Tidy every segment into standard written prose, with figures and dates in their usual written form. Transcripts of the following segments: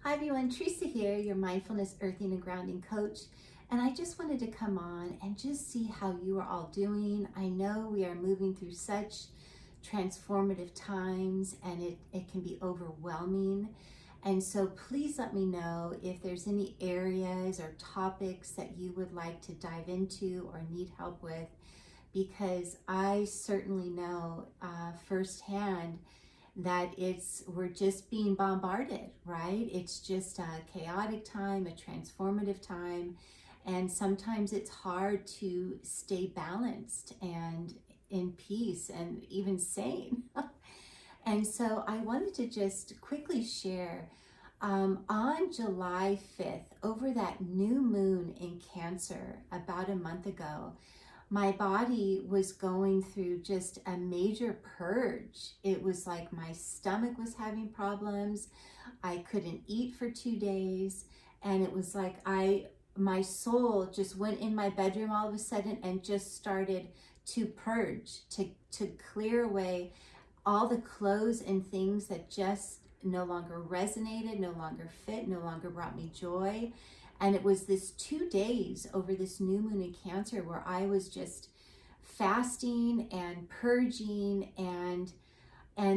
Hi everyone, Treeesa here, your mindfulness, earthing, and grounding coach. And I just wanted to come on and just see how you are all doing. I know we are moving through such transformative times and it can be overwhelming. And so please let me know if there's any areas or topics that you would like to dive into or need help with, because I certainly know firsthand that we're just being bombarded, right? It's just a chaotic time, a transformative time, and sometimes it's hard to stay balanced and in peace and even sane. And so I wanted to just quickly share on July 5th, over that new moon in Cancer about a month ago, my body was going through just a major purge. It was like my stomach was having problems. I couldn't eat for 2 days. And it was like my soul just went in my bedroom all of a sudden and just started to purge, to clear away all the clothes and things that just no longer resonated, no longer fit, no longer brought me joy. And it was this 2 days over this new moon in Cancer where I was just fasting and purging and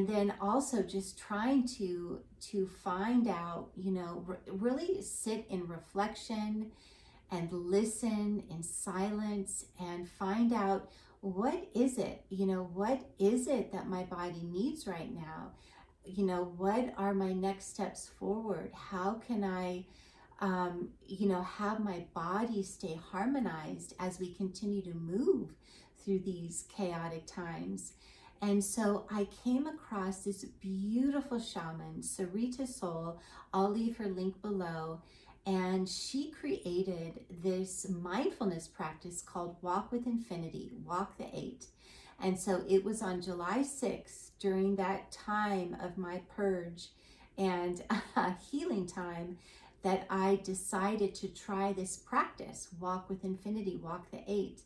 then also just trying to find out, really sit in reflection and listen in silence and find out what is it that my body needs right now? What are my next steps forward? How can I have my body stay harmonized as we continue to move through these chaotic times? And so I came across this beautiful shaman, Treeesa Nieto. I'll leave her link below. And she created this mindfulness practice called Walk with Infinity, Walk the 8. And so it was on July 6th, during that time of my purge and healing time, that I decided to try this practice, Walk with Infinity, Walk the 8.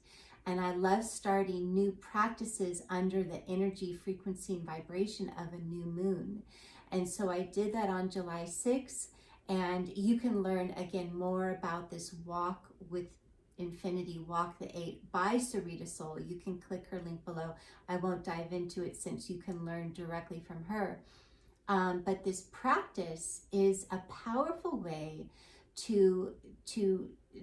And I love starting new practices under the energy, frequency, and vibration of a new moon. And so I did that on July 6th, and you can learn again more about this Walk with Infinity, Walk the 8 by Treeesa Nieto. You can click her link below. I won't dive into it since you can learn directly from her. But this practice is a powerful way to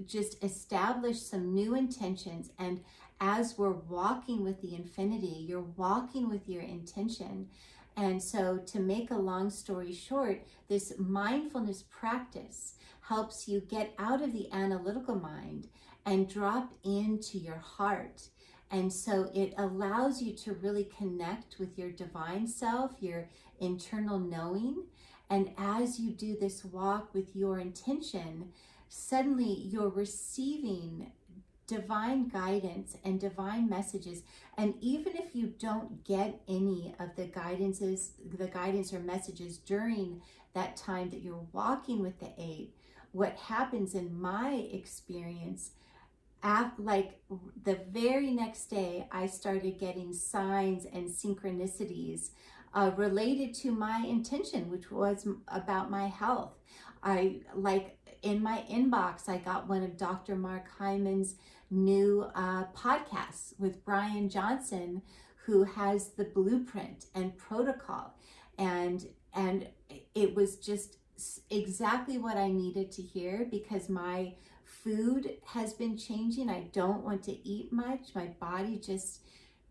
just establish some new intentions. And as we're walking with the infinity, you're walking with your intention. And so to make a long story short, this mindfulness practice helps you get out of the analytical mind and drop into your heart. And so it allows you to really connect with your divine self, your internal knowing. And as you do this walk with your intention, suddenly you're receiving divine guidance and divine messages. And even if you don't get any of the guidance or messages during that time that you're walking with the 8, what happens in my experience, like the very next day, I started getting signs and synchronicities related to my intention, which was about my health. In my inbox, I got one of Dr. Mark Hyman's new podcasts with Brian Johnson, who has the blueprint and protocol. And it was just exactly what I needed to hear, because my food has been changing. I don't want to eat much. My body just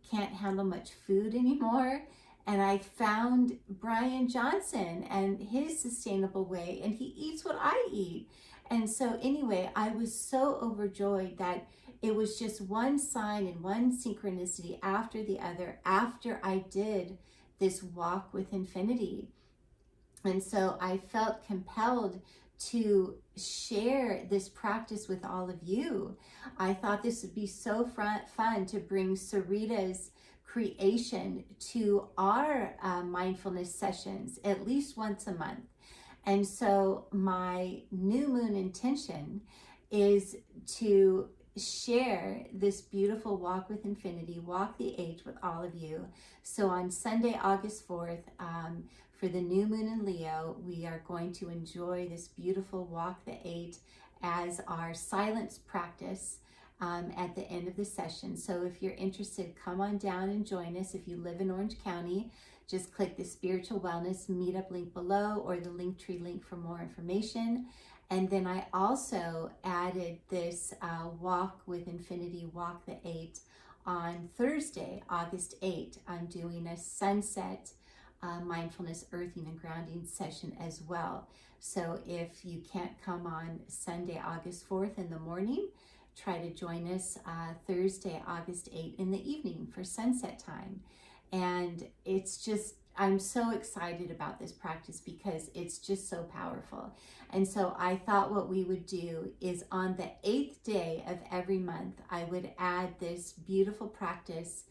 can't handle much food anymore. And I found Brian Johnson and his sustainable way, and he eats what I eat. And so anyway, I was so overjoyed that it was just one sign and one synchronicity after the other after I did this walk with infinity. And so I felt compelled to share this practice with all of you. I thought this would be so fun to bring Treesa's creation to our mindfulness sessions at least once a month. And so my new moon intention is to share this beautiful Walk with Infinity, Walk the 8 with all of you. So on Sunday, August 4th, for the new moon in Leo, we are going to enjoy this beautiful Walk the 8 as our silence practice at the end of the session. So if you're interested, come on down and join us. If you live in Orange County, just click the Spiritual Wellness Meetup link below or the Linktree link for more information. And then I also added this Walk with Infinity, Walk the 8 on Thursday, August 8. I'm doing a sunset mindfulness, earthing, and grounding session as well. So if you can't come on Sunday, August 4th in the morning, try to join us Thursday, August 8th in the evening for sunset time. And it's just, I'm so excited about this practice because it's just so powerful. And so I thought what we would do is on the 8th day of every month, I would add this beautiful practice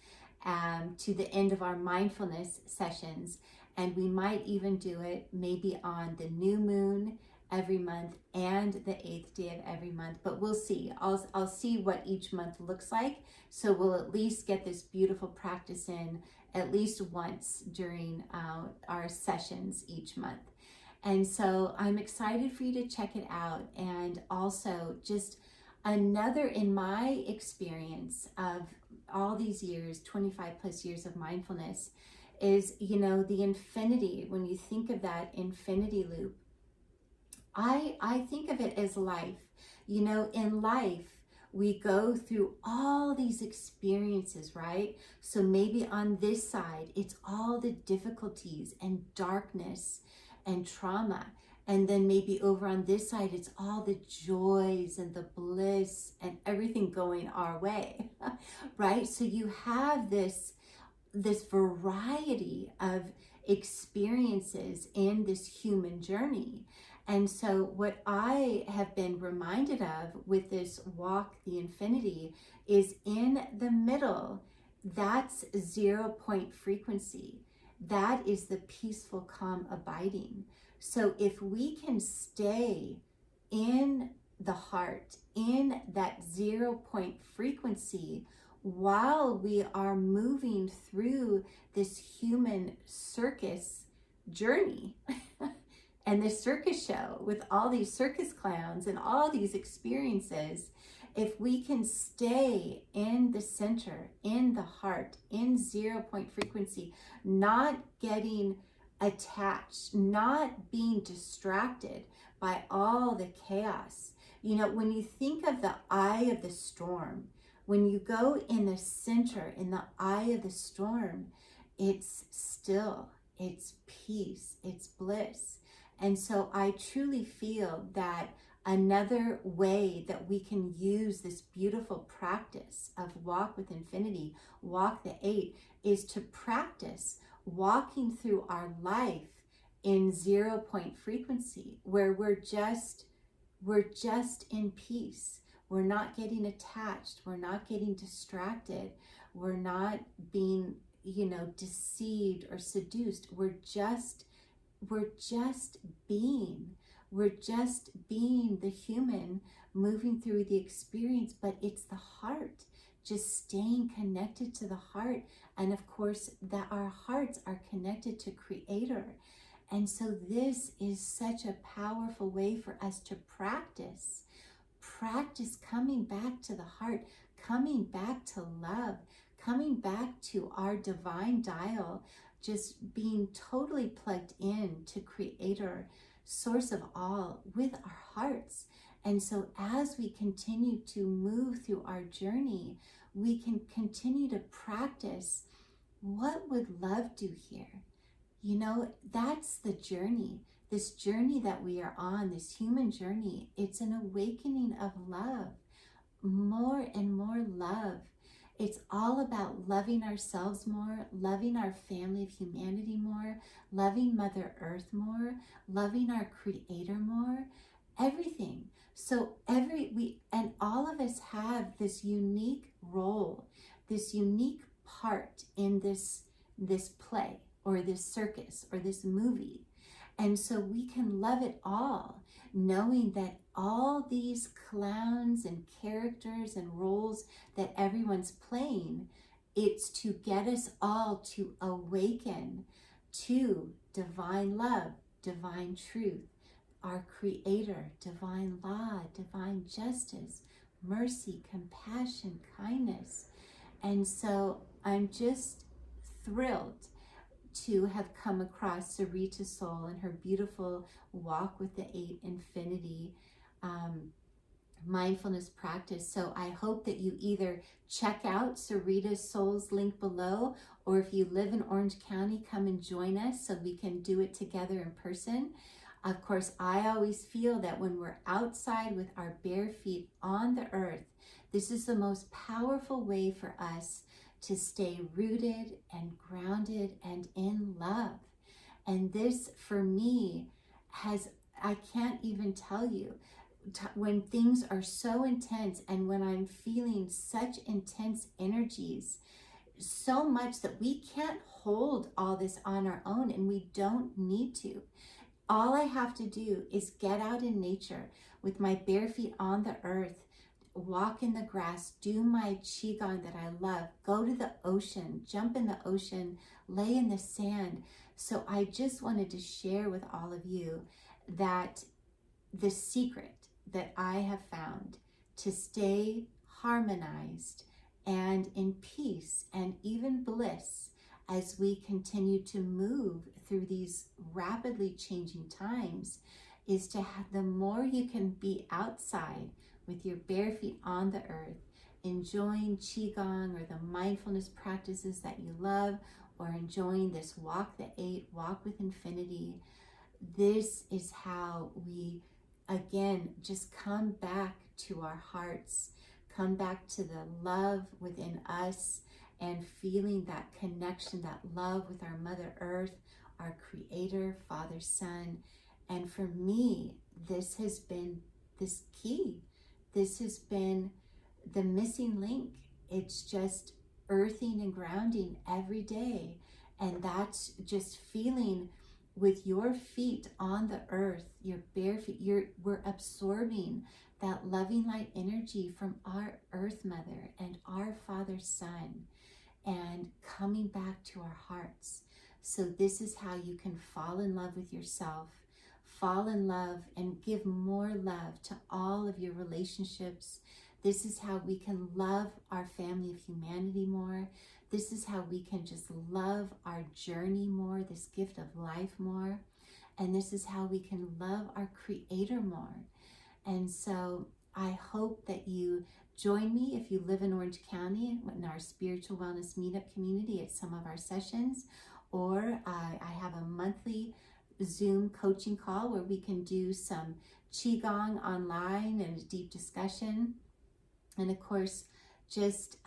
to the end of our mindfulness sessions. And we might even do it maybe on the new moon every month and the 8th day of every month, but we'll see. I'll see what each month looks like. So we'll at least get this beautiful practice in at least once during our sessions each month. And so I'm excited for you to check it out. And also just another, in my experience of all these years, 25 plus years of mindfulness, is, the infinity. When you think of that infinity loop, I think of it as life. In life, we go through all these experiences, right? So maybe on this side, it's all the difficulties and darkness and trauma. And then maybe over on this side, it's all the joys and the bliss and everything going our way, right? So you have this variety of experiences in this human journey. And so what I have been reminded of with this Walk the Infinity is in the middle, that's 0 point frequency. That is the peaceful, calm, abiding. So if we can stay in the heart, in that 0 point frequency, while we are moving through this human circus journey and this circus show with all these circus clowns and all these experiences, if we can stay in the center, in the heart, in 0 point frequency, not getting attached, not being distracted by all the chaos. When you think of the eye of the storm, when you go in the center, in the eye of the storm, it's still, it's peace, it's bliss. And so I truly feel that another way that we can use this beautiful practice of Walk with Infinity, Walk the 8, is to practice walking through our life in 0 point frequency, where we're just in peace. We're not getting attached. We're not getting distracted. We're not being, deceived or seduced. We're just being. We're just being the human moving through the experience, but it's the heart, just staying connected to the heart. And of course, that our hearts are connected to Creator. And so this is such a powerful way for us to practice coming back to the heart, coming back to love, coming back to our divine dial, just being totally plugged in to Creator, source of all, with our hearts. And so as we continue to move through our journey, we can continue to practice, what would love do here? That's the journey. This journey that we are on, this human journey, it's an awakening of love, more and more love. It's all about loving ourselves more, loving our family of humanity more, loving Mother Earth more, loving our Creator more, everything. So all of us have this unique role, this unique part in this play or this circus or this movie. And so we can love it all, knowing that all these clowns and characters and roles that everyone's playing, it's to get us all to awaken to divine love, divine truth, our creator, divine law, divine justice, mercy, compassion, kindness. And so I'm just thrilled to have come across Sarita Soul and her beautiful Walk with the Eight Infinity mindfulness practice. So I hope that you either check out Sarita Soul's link below, or if you live in Orange County, come and join us so we can do it together in person. Of course, I always feel that when we're outside with our bare feet on the earth, this is the most powerful way for us to stay rooted and grounded and in love. And this, for me, I can't even tell you, when things are so intense and when I'm feeling such intense energies, so much that we can't hold all this on our own, and we don't need to. All I have to do is get out in nature with my bare feet on the earth, walk in the grass, do my Qigong that I love, go to the ocean, jump in the ocean, lay in the sand. So I just wanted to share with all of you that the secret that I have found to stay harmonized and in peace and even bliss as we continue to move through these rapidly changing times is to have, the more you can be outside with your bare feet on the earth, enjoying Qigong or the mindfulness practices that you love, or enjoying this Walk the Eight, Walk with Infinity. This is how we, again, just come back to our hearts, come back to the love within us, and feeling that connection, that love with our Mother Earth, our Creator, Father, Son. And for me, this has been this key. This has been the missing link. It's just earthing and grounding every day. And that's just feeling with your feet on the earth, your bare feet, we're absorbing that loving light energy from our Earth Mother and our Father Son, and coming back to our hearts. So this is how you can fall in love with yourself, fall in love and give more love to all of your relationships. This is how we can love our family of humanity more. This is how we can just love our journey more, this gift of life more. And this is how we can love our Creator more. And so I hope that you join me if you live in Orange County in our spiritual wellness meetup community at some of our sessions, or I have a monthly Zoom coaching call where we can do some Qigong online and a deep discussion. And of course, just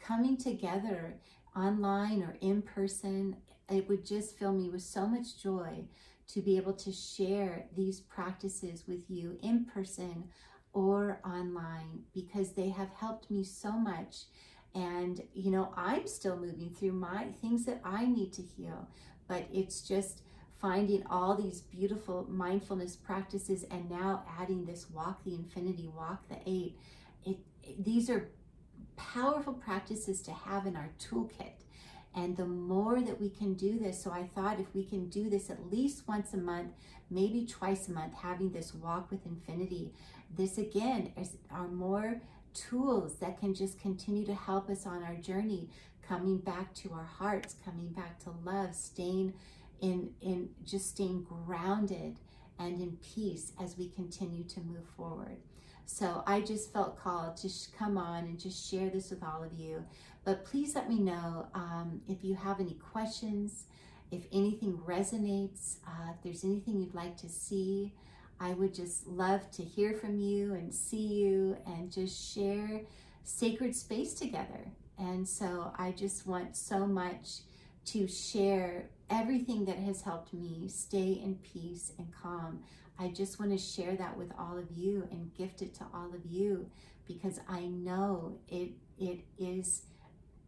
coming together online or in person, it would just fill me with so much joy to be able to share these practices with you in person or online, because they have helped me so much. And you know, I'm still moving through my things that I need to heal, but it's just finding all these beautiful mindfulness practices, and now adding this Walk the Infinity, Walk the Eight. These are powerful practices to have in our toolkit. And the more that we can do this, so I thought if we can do this at least once a month, maybe twice a month, having this Walk with Infinity, this again are more tools that can just continue to help us on our journey, coming back to our hearts, coming back to love, staying just staying grounded and in peace as we continue to move forward. So I just felt called to come on and just share this with all of you. But please let me know if you have any questions, if anything resonates, if there's anything you'd like to see. I would just love to hear from you and see you and just share sacred space together. And so I just want so much to share everything that has helped me stay in peace and calm. I just want to share that with all of you and gift it to all of you, because I know it is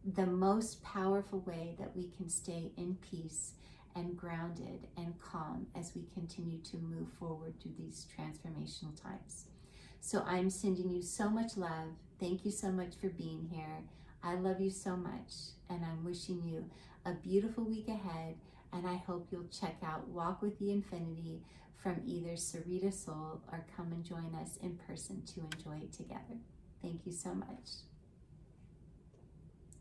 the most powerful way that we can stay in peace and grounded and calm as we continue to move forward through these transformational times. So I'm sending you so much love. Thank you so much for being here. I love you so much, and I'm wishing you a beautiful week ahead And I hope you'll check out Walk with the Infinity from either Sarita Soul or come and join us in person to enjoy it together. Thank you so much.